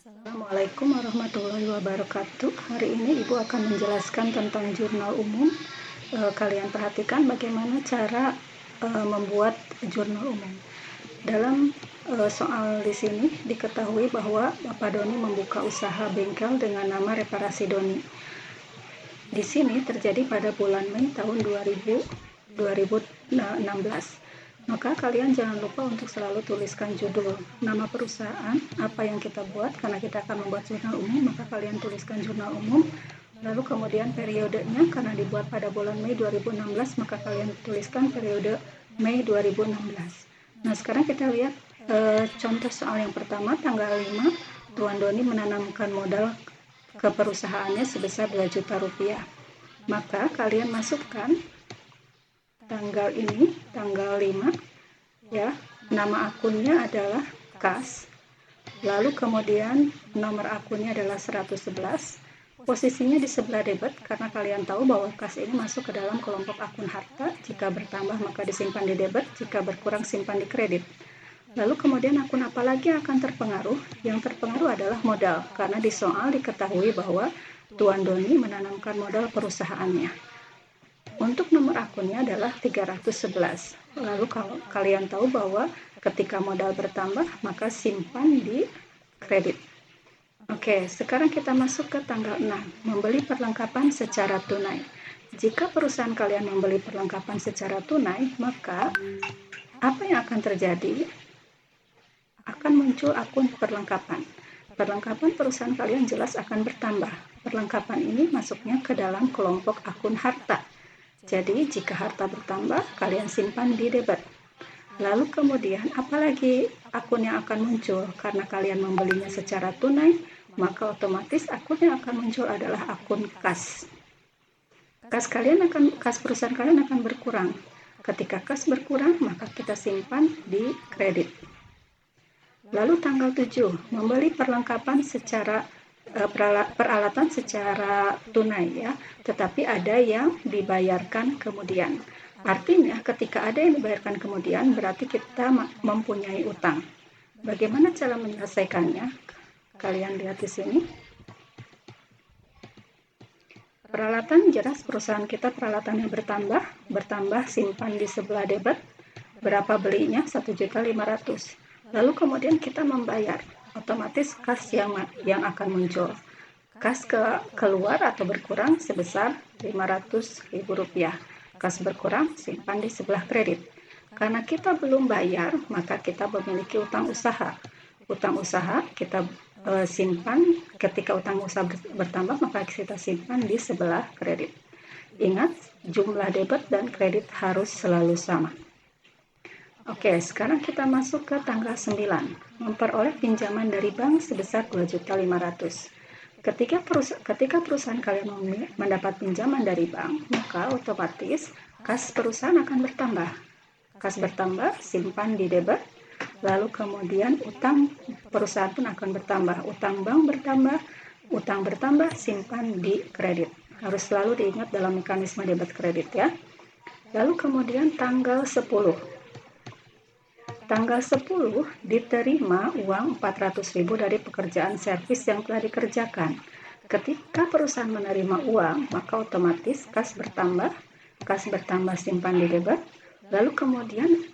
Assalamualaikum warahmatullahi wabarakatuh. Hari ini Ibu akan menjelaskan tentang jurnal umum. Kalian perhatikan bagaimana cara membuat jurnal umum. Dalam soal di sini diketahui bahwa Bapak Doni membuka usaha bengkel dengan nama Reparasi Doni. Di sini terjadi pada bulan Mei tahun 2016. Maka kalian jangan lupa untuk selalu tuliskan judul, nama perusahaan, apa yang kita buat, karena kita akan membuat jurnal umum, maka kalian tuliskan jurnal umum. Lalu kemudian periodenya, karena dibuat pada bulan Mei 2016, maka kalian tuliskan periode Mei 2016. Nah, sekarang kita lihat contoh soal yang pertama, tanggal 5, Tuan Doni menanamkan modal ke perusahaannya sebesar 2 juta rupiah. Maka kalian masukkan tanggal ini, tanggal 5, ya, nama akunnya adalah kas, lalu kemudian nomor akunnya adalah 111, posisinya di sebelah debit, karena kalian tahu bahwa kas ini masuk ke dalam kelompok akun harta. Jika bertambah maka disimpan di debit, jika berkurang simpan di kredit. Lalu kemudian akun apa lagi yang akan terpengaruh? Yang terpengaruh adalah modal, karena di soal diketahui bahwa Tuan Doni menanamkan modal perusahaannya. Untuk nomor akunnya adalah 311. Lalu kalau kalian tahu bahwa ketika modal bertambah maka simpan di kredit. Oke, sekarang kita masuk ke tanggal 6, membeli perlengkapan secara tunai. Jika perusahaan kalian membeli perlengkapan secara tunai, maka apa yang akan terjadi? Akan muncul akun perlengkapan. Perlengkapan perusahaan kalian jelas akan bertambah. Perlengkapan ini masuknya ke dalam kelompok akun harta. Jadi jika harta bertambah, kalian simpan di debit. Lalu kemudian apalagi akun yang akan muncul? Karena kalian membelinya secara tunai, maka otomatis akun yang akan muncul adalah akun kas. Kas perusahaan kalian akan berkurang. Ketika kas berkurang, maka kita simpan di kredit. Lalu tanggal 7, membeli perlengkapan secara peralatan secara tunai, ya, tetapi ada yang dibayarkan kemudian. Artinya ketika ada yang dibayarkan kemudian berarti kita mempunyai utang. Bagaimana cara menyelesaikannya? Kalian lihat di sini. Peralatan jelas perusahaan kita peralatannya bertambah simpan di sebelah debit. Berapa belinya? 1.500.000. Lalu kemudian kita membayar. Otomatis kas yang akan muncul. Kas keluar atau berkurang sebesar Rp500.000. Kas berkurang simpan di sebelah kredit. Karena kita belum bayar, maka kita memiliki utang usaha. Utang usaha kita simpan, ketika utang usaha bertambah maka kita simpan di sebelah kredit. Ingat, jumlah debit dan kredit harus selalu sama. Oke, sekarang kita masuk ke tanggal 9, memperoleh pinjaman dari bank sebesar 2.500.000. Ketika perusahaan kalian mendapat pinjaman dari bank, maka otomatis kas perusahaan akan bertambah. Kas bertambah, simpan di debit, lalu kemudian utang perusahaan pun akan bertambah. Utang bank bertambah, simpan di kredit. Harus selalu diingat dalam mekanisme debit kredit, ya. Lalu kemudian tanggal 10. Tanggal 10 diterima uang 400.000 dari pekerjaan servis yang telah dikerjakan. Ketika perusahaan menerima uang, maka otomatis kas bertambah simpan di debit. Lalu kemudian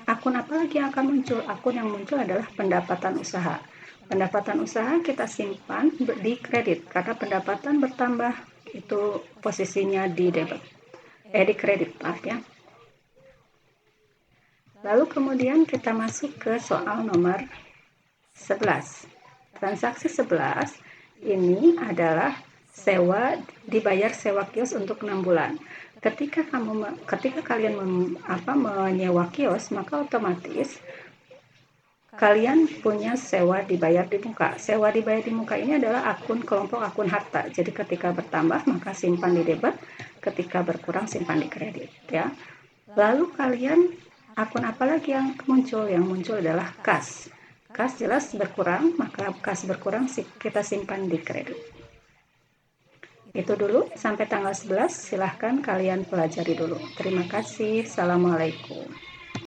akun apa lagi yang akan muncul? Akun yang muncul adalah pendapatan usaha. Pendapatan usaha kita simpan di kredit karena pendapatan bertambah, itu posisinya di debit. Di kredit, maaf, ya. Lalu kemudian kita masuk ke soal nomor 11. Transaksi 11 ini adalah dibayar sewa kios untuk 6 bulan. Ketika kalian menyewa kios, maka otomatis kalian punya sewa dibayar di muka. Sewa dibayar di muka ini adalah kelompok akun harta. Jadi ketika bertambah maka simpan di debit, ketika berkurang simpan di kredit, ya. Lalu kalian akun apa lagi yang muncul? Yang muncul adalah kas. Kas jelas berkurang, maka kas berkurang kita simpan di kredit. Itu dulu sampai tanggal 11, silahkan kalian pelajari dulu. Terima kasih. Assalamualaikum.